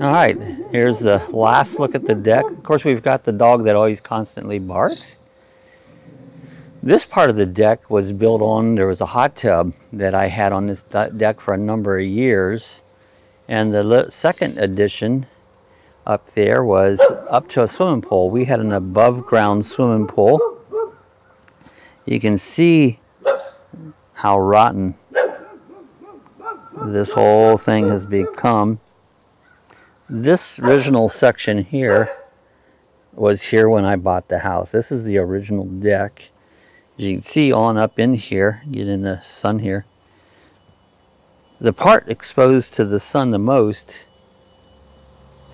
All right, here's the last look at the deck. Of course, we've got the dog that always constantly barks. This part of the deck was built on, there was a hot tub that I had on this deck for a number of years. And the second addition up there was up to a swimming pool. We had an above ground swimming pool. You can see how rotten this whole thing has become. This original section here was here when I bought the house. This is the original deck. As you can see on up in here, get in the sun here. The part exposed to the sun the most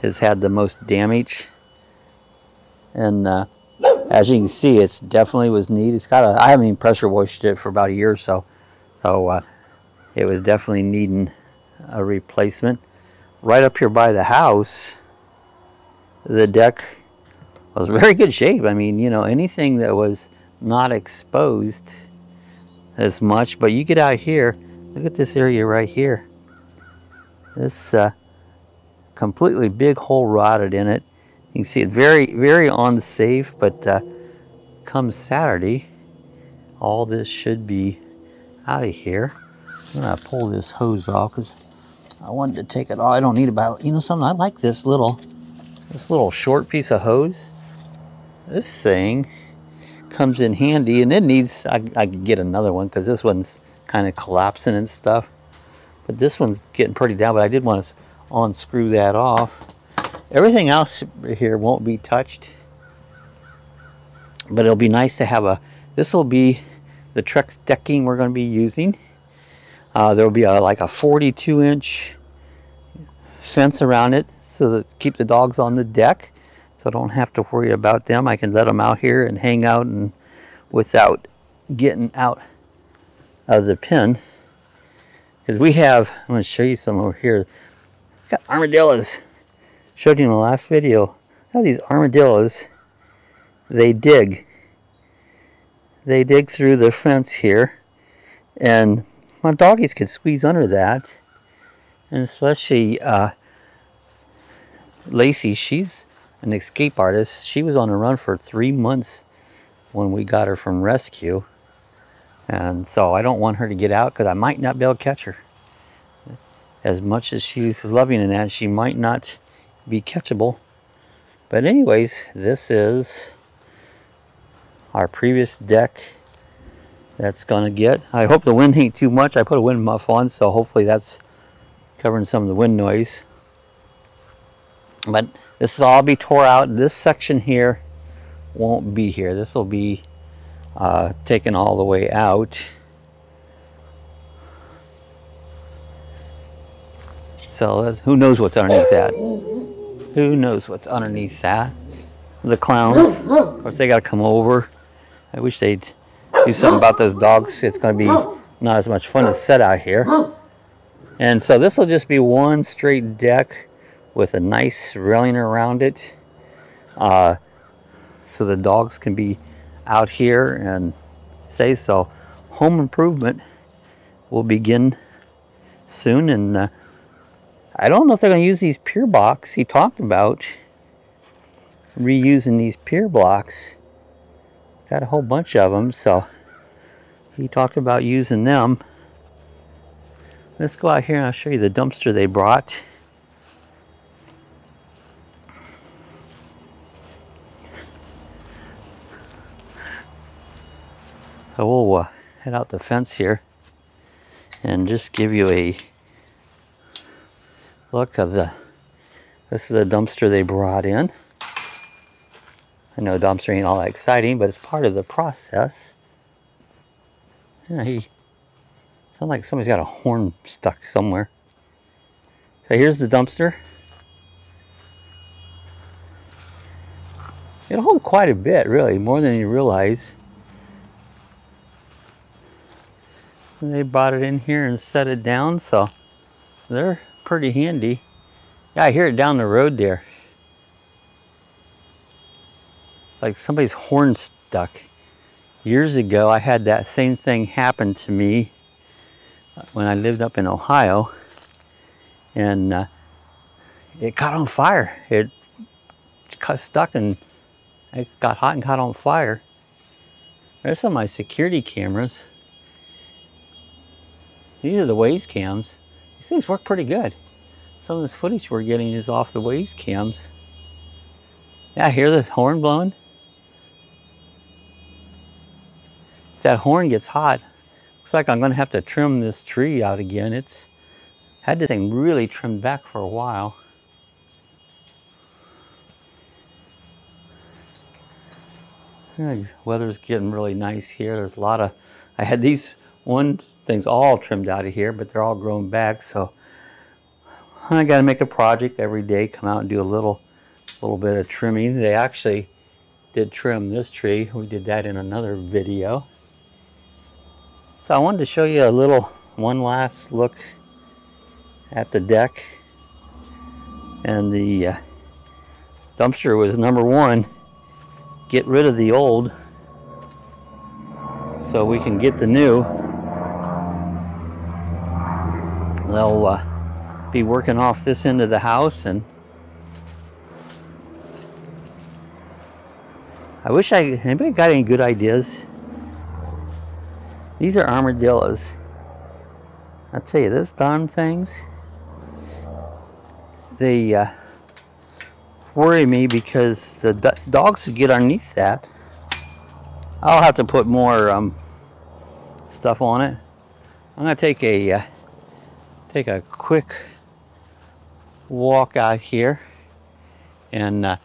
has had the most damage. And as you can see, it's definitely was neat. It's got a, I haven't even pressure washed it for about a year or so. So it was definitely needing a replacement. Right up here by the house, the deck was very good shape. I mean, you know, anything that was not exposed as much, but you get out here, look at this area right here. This completely big hole rotted in it. You can see it very unsafe, but come Saturday, all this should be out of here. I'm gonna pull this hose off because I wanted to take it off. I don't need about, you know something, I like this little short piece of hose. This thing comes in handy, and it needs, I could get another one because this one's kind of collapsing and stuff. But this one's getting pretty down, but I did want to unscrew that off. Everything else here won't be touched. But it'll be nice to have a, this will be the Trex decking we're going to be using. There will be like a 42-inch fence around it so that keep the dogs on the deck. So I don't have to worry about them. I can let them out here and hang out and without getting out of the pen. Because we have, I'm going to show you some over here. We've got armadillos. Showed you in the last video. How these armadillos, they dig. They dig through the fence here. And my doggies can squeeze under that. And especially Lacey, she's an escape artist. She was on a run for 3 months when we got her from rescue, and so I don't want her to get out because I might not be able to catch her. As much as she's loving in that, she might not be catchable. But anyways, this is our previous deck that's gonna get. I hope the wind ain't too much. I put a wind muff on, so hopefully that's covering some of the wind noise. But this will all be tore out. This section here won't be here. This will be taken all the way out. So who knows what's underneath that? Who knows what's underneath that? The clowns, of course, they got to come over. I wish they'd do something about those dogs. It's going to be not as much fun to set out here. And so this will just be one straight deck with a nice railing around it, so the dogs can be out here and stay. So home improvement will begin soon, and I don't know if they're going to use these pier blocks. He talked about reusing these pier blocks. Got a whole bunch of them, so he talked about using them. Let's go out here and I'll show you the dumpster they brought. So we'll head out the fence here and just give you a look of the, this is the dumpster they brought in. I know dumpster ain't all that exciting, but it's part of the process. Yeah, he sounds like somebody's got a horn stuck somewhere. So here's the dumpster. It'll hold quite a bit, really, more than you realize. And they brought it in here and set it down, so they're pretty handy. Yeah, I hear it down the road there. Like somebody's horn stuck. Years ago, I had that same thing happen to me when I lived up in Ohio. And it caught on fire. It got stuck and it got hot and caught on fire. There's some of my security cameras. These are the Waze cams. These things work pretty good. Some of this footage we're getting is off the Waze cams. Yeah, I hear this horn blowing. If that horn gets hot, looks like I'm gonna have to trim this tree out again. It's had this thing really trimmed back for a while. The weather's getting really nice here. There's a lot of, I had these things all trimmed out of here, but they're all grown back, so I gotta make a project every day, come out and do a little bit of trimming. They actually did trim this tree. We did that in another video. So I wanted to show you one last look at the deck. And the dumpster was number one. Get rid of the old so we can get the new. They'll be working off this end of the house, and I wish anybody got any good ideas? These are armadillos. I tell you, those darn things, they worry me because the dogs would get underneath that. I'll have to put more stuff on it. I'm gonna take a quick walk out here, and I'm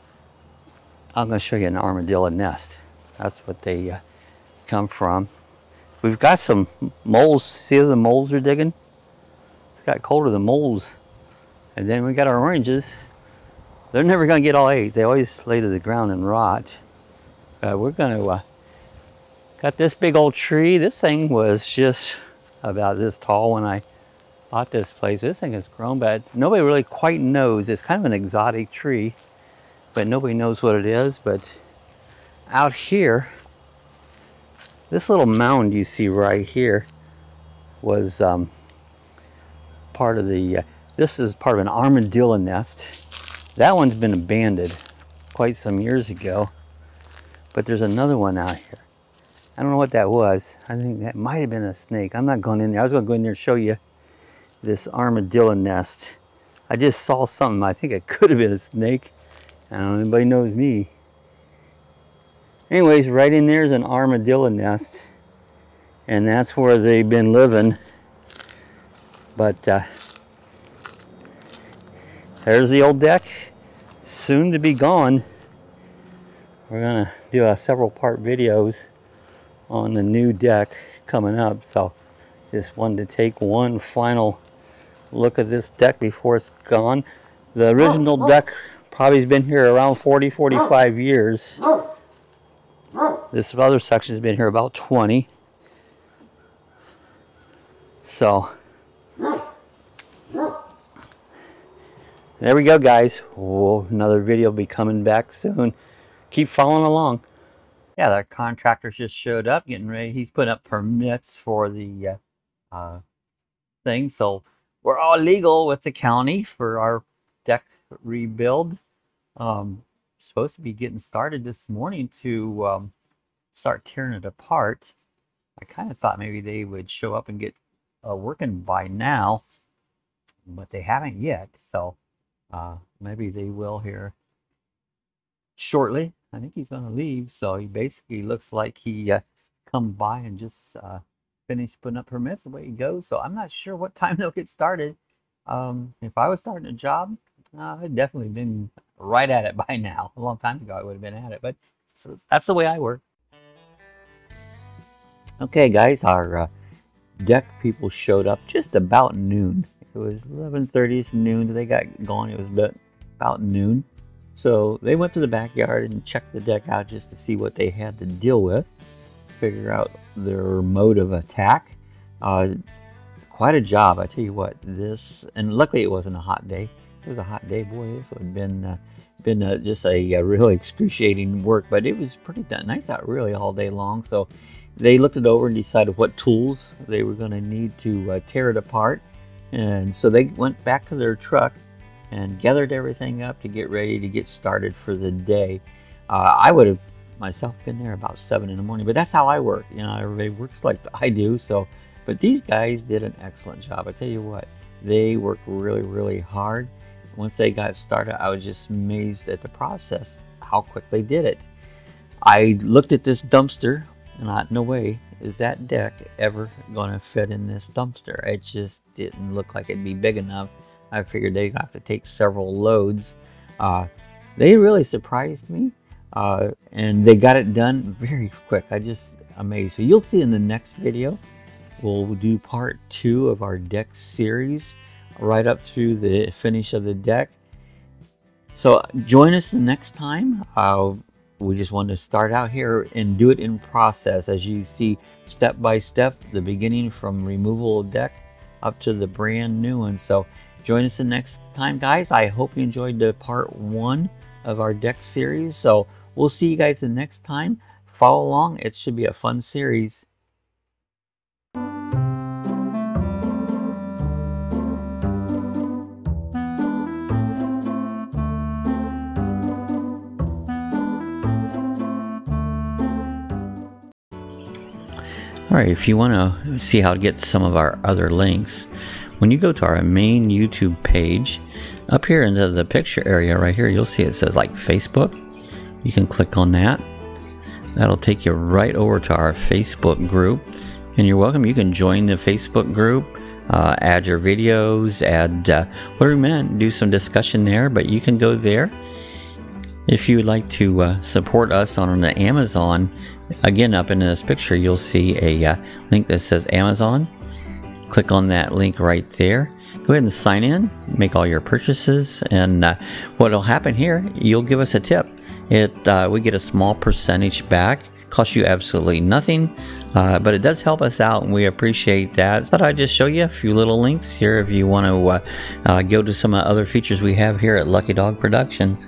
gonna show you an armadillo nest. That's what they come from. We've got some moles. See how the moles are digging? It's got colder than moles. And then we got our oranges. They're never gonna get all 8. They always lay to the ground and rot. We're gonna got this big old tree. This thing was just about this tall when I bought this place. This thing has grown, but nobody really quite knows. It's kind of an exotic tree, but nobody knows what it is. But out here, this little mound you see right here was part of the, this is part of an armadillo nest. That one's been abandoned quite some years ago, but there's another one out here. I don't know what that was. I think that might have been a snake. I'm not going in there. I was going to go in there and show you this armadillo nest. I just saw something. I think it could have been a snake. I don't know, anybody knows me. Anyways, right in there is an armadillo nest, and that's where they've been living. But there's the old deck, soon to be gone. We're gonna do several part videos on the new deck coming up, so just wanted to take one final look at this deck before it's gone. The original deck probably has been here around 45 years. This other section has been here about 20. So there we go, guys. Whoa, another video will be coming back soon. Keep following along. Yeah, the contractor just showed up, getting ready. He's putting up permits for the thing, so we're all legal with the county for our deck rebuild. Supposed to be getting started this morning to start tearing it apart. I kind of thought maybe they would show up and get working by now, but they haven't yet, so maybe they will here shortly. I think he's going to leave, so he basically looks like he come by and just finished putting up permits. The way he goes, so I'm not sure what time they'll get started. If I was starting a job, I'd definitely been right at it by now. A long time ago I would have been at it, but so that's the way I work. Okay, guys, our deck people showed up just about noon. It was 11:30, it's noon. They got going. It was about noon. So they went to the backyard and checked the deck out just to see what they had to deal with, figure out their mode of attack. Quite a job, I tell you what. This, and luckily it wasn't a hot day. If it was a hot day, boy, this would have been just a really excruciating work. But it was pretty nice out really all day long. So they looked it over and decided what tools they were going to need to tear it apart. And so they went back to their truck and gathered everything up to get ready to get started for the day. I would have myself been there about 7 in the morning, but that's how I work. You know, everybody works like I do. So, but these guys did an excellent job. I tell you what, they worked really, really hard. Once they got started, I was just amazed at the process, how quick they did it. I looked at this dumpster, and no way is that deck ever going to fit in this dumpster. It just didn't look like it'd be big enough. I figured they'd have to take several loads. They really surprised me, and they got it done very quick. I just amazed. So you'll see in the next video, we'll do part 2 of our deck series, right up through the finish of the deck. So join us the next time. We just want to start out here and do it in process, as you see, step by step, the beginning from removal of deck up to the brand new one. So join us the next time, guys. I hope you enjoyed the part 1 of our deck series. So we'll see you guys the next time. Follow along. It should be a fun series. Alright, if you want to see how to get some of our other links, when you go to our main YouTube page, up here into the picture area right here, you'll see it says like Facebook. You can click on that. That'll take you right over to our Facebook group. And you're welcome. You can join the Facebook group, add your videos, add whatever you meant, do some discussion there, but you can go there. If you would like to support us on the Amazon, again, up in this picture, you'll see a link that says Amazon. Click on that link right there. Go ahead and sign in, make all your purchases, and what will happen here, you'll give us a tip. We get a small percentage back. Costs you absolutely nothing, but it does help us out, and we appreciate that. Thought I'd just show you a few little links here if you want to go to some other features we have here at Lucky Dog Productions.